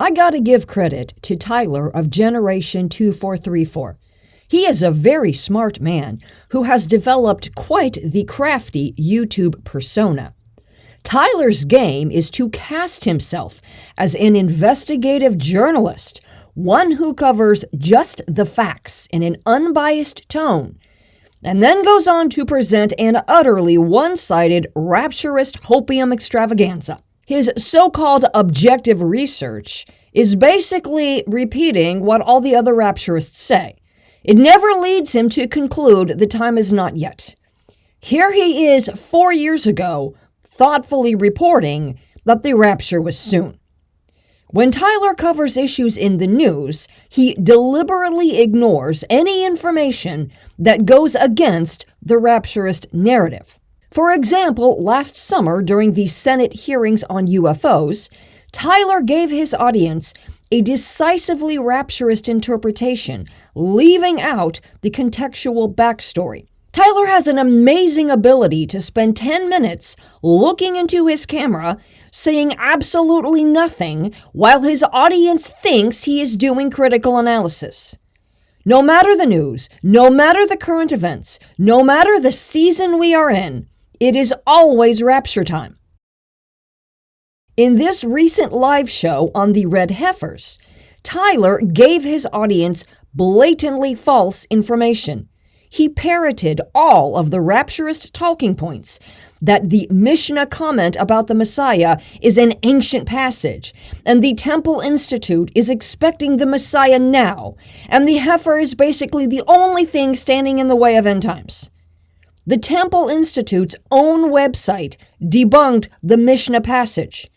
I gotta give credit to Tyler of Generation 2434. He is a very smart man who has developed quite the crafty YouTube persona. Tyler's game is to cast himself as an investigative journalist, one who covers just the facts in an unbiased tone, and then goes on to present an utterly one-sided rapturist hopium extravaganza. His so-called objective research is basically repeating what all the other rapturists say. It never leads him to conclude the time is not yet. Here he is 4 years ago, thoughtfully reporting that the rapture was soon. When Tyler covers issues in the news, he deliberately ignores any information that goes against the rapturist narrative. For example, last summer during the Senate hearings on UFOs, Tyler gave his audience a decisively rapturist interpretation, leaving out the contextual backstory. Tyler has an amazing ability to spend 10 minutes looking into his camera, saying absolutely nothing, while his audience thinks he is doing critical analysis. No matter the news, no matter the current events, no matter the season we are in, it is always rapture time. In this recent live show on the Red Heifers, Tyler gave his audience blatantly false information. He parroted all of the rapturist talking points, that the Mishnah comment about the Messiah is an ancient passage, and the Temple Institute is expecting the Messiah now, and the heifer is basically the only thing standing in the way of end times. The Temple Institute's own website debunked the Mishnah passage.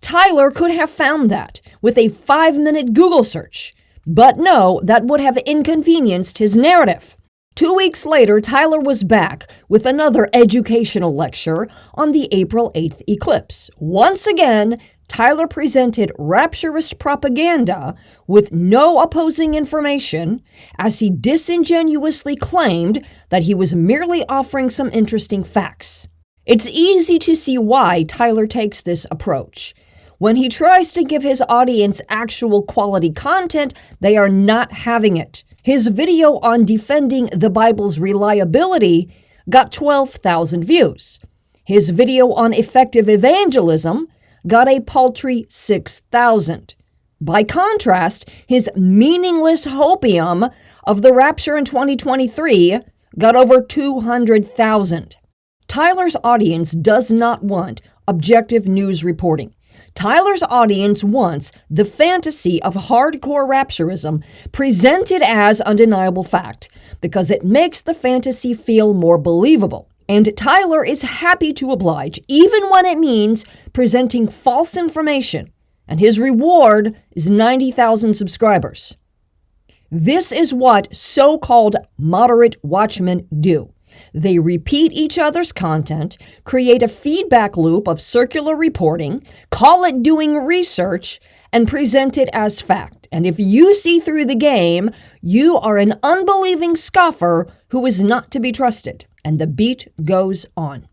Tyler could have found that with a 5-minute Google search, but no, that would have inconvenienced his narrative. 2 weeks later, Tyler was back with another educational lecture on the April 8th eclipse. Once again, Tyler presented rapturist propaganda with no opposing information, as he disingenuously claimed that he was merely offering some interesting facts. It's easy to see why Tyler takes this approach. When he tries to give his audience actual quality content, they are not having it. His video on defending the Bible's reliability got 12,000 views. His video on effective evangelism got a paltry 6,000. By contrast, his meaningless hopium of the rapture in 2023 got over 200,000. Tyler's audience does not want objective news reporting. Tyler's audience wants the fantasy of hardcore rapturism presented as undeniable fact because it makes the fantasy feel more believable. And Tyler is happy to oblige, even when it means presenting false information, and his reward is 90,000 subscribers. This is what so-called moderate watchmen do. They repeat each other's content, create a feedback loop of circular reporting, call it doing research, and present it as fact. And if you see through the game, you are an unbelieving scoffer who is not to be trusted. And the beat goes on.